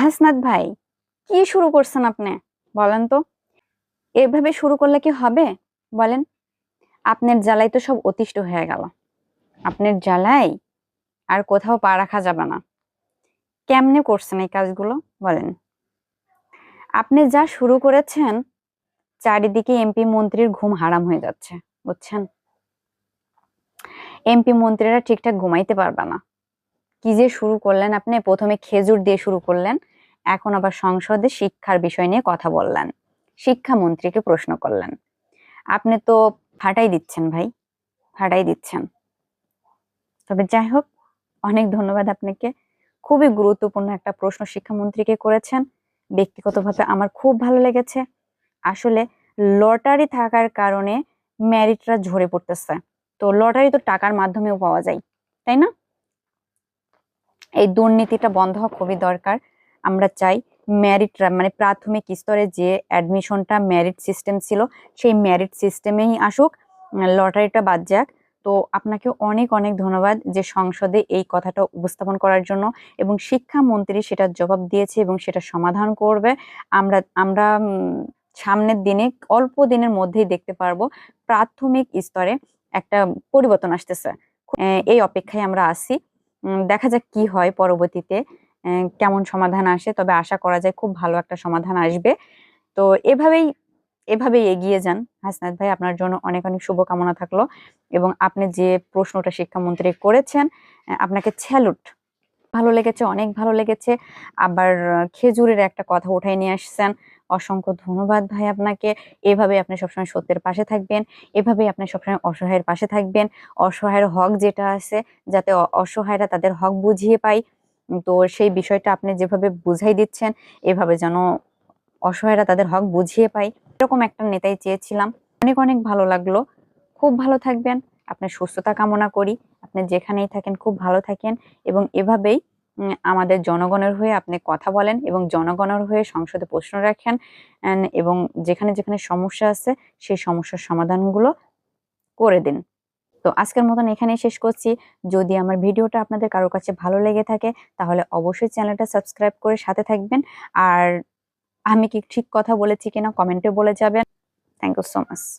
হাসনাত ভাই, কি শুরু করছেন আপনি? বলেন তো, এভাবে শুরু করলে কি হবে? বলেন। আপনার জ্বালায় তো সব অতিষ্ঠ হয়ে গেল। আপনার জ্বালায় আর কোথাও পা রাখা যাবে না। কেমনে করছেন এই কাজগুলো? বলেন। আপনি যা শুরু করেছেন, চারিদিকে এমপি মন্ত্রীর ঘুম হারাম হয়ে যাচ্ছে, বুঝছেন? এমপি মন্ত্রীরা ঠিকঠাক ঘুমাইতে পারবে না। কি যে শুরু করলেন আপনি! প্রথমে খেজুর দিয়ে শুরু করলেন, এখন আবার সংসদে শিক্ষার বিষয় নিয়ে কথা বললেন, শিক্ষামন্ত্রীকে প্রশ্ন করলেন। আপনি তো ফাটাই দিচ্ছেন ভাই, ফাটাই দিচ্ছেন। তবে যাই হোক, অনেক ধন্যবাদ আপনাকে। খুবই গুরুত্বপূর্ণ একটা প্রশ্ন শিক্ষামন্ত্রীকে করেছেন। ব্যক্তিগতভাবে আমার খুব ভালো লেগেছে। আসলে লটারি থাকার কারণে মেরিটরা ঝরে পড়তেছে। তো লটারি তো টাকার মাধ্যমেও পাওয়া যায়, তাই না? এই দুর্নীতিটা বন্ধ হওয়া খুবই দরকার। আমরা চাই মেরিটরা, মানে প্রাথমিক স্তরে যে অ্যাডমিশনটা মেরিট সিস্টেম ছিল, সেই মেরিট সিস্টেমেই আসুক, লটারিটা বাদ যাক। তো আপনাকে অনেক অনেক ধন্যবাদ যে সংসদে এই কথাটা উপস্থাপন করার জন্য, এবং শিক্ষামন্ত্রী সেটা জবাব দিয়েছে এবং সেটা সমাধান করবে। আমরা আমরা সামনের দিনে, অল্প দিনের মধ্যেই দেখতে পারবো প্রাথমিক স্তরে একটা পরিবর্তন আসতেছে। এই অপেক্ষায় আমরা আছি। দেখা যাক কি হয় পরবর্তীতে, কেমন সমাধান আসে। তবে আশা করা যায় খুব ভালো একটা সমাধান আসবে। তো এভাবেই এভাবেই এগিয়ে যান হাসনাত ভাই। আপনার জন্য অনেক অনেক শুভকামনা থাকলো। এবং আপনি যে প্রশ্নটা শিক্ষামন্ত্রী করেছেন, আপনাকে স্যালুট। ভালো লেগেছে, অনেক ভালো লেগেছে। আবার খেজুরের একটা কথা উঠাই নিয়ে আসছেন। অসংখ্য ধন্যবাদ ভাই আপনাকে। এভাবে আপনি সবসময় সত্যের পাশে থাকবেন, এভাবেই আপনি সবসময় অসহায়ের পাশে থাকবেন। অসহায়ের হক যেটা আছে, যাতে অসহায়রা তাদের হক বুঝিয়ে পায়। তো সেই বিষয়টা আপনি যেভাবে বুঝাই দিচ্ছেন, এভাবে যেন অসহায়রা তাদের হক বুঝিয়ে পায়, এরকম একটা নেতাই চেয়েছিলাম। অনেক অনেক ভালো লাগলো। খুব ভালো থাকবেন। আপনার সুস্থতা কামনা করি। আপনি যেখানেই থাকেন খুব ভালো থাকেন, এবং এভাবেই আমাদের জনগণের হয়ে আপনি কথা বলেন এবং জনগণের হয়ে সংসদে প্রশ্ন রাখেন, এবং যেখানে যেখানে সমস্যা আছে সেই সমস্যার সমাধানগুলো করে দিন। তো আজকের মতন এখানেই শেষ করছি। যদি আমার ভিডিওটা আপনাদের কারোর কাছে ভালো লেগে থাকে, তাহলে অবশ্যই চ্যানেলটা সাবস্ক্রাইব করে সাথে থাকবেন। আর আমি কি ঠিক কথা বলেছি কিনা কমেন্টে বলে যাবেন। Thank you so much.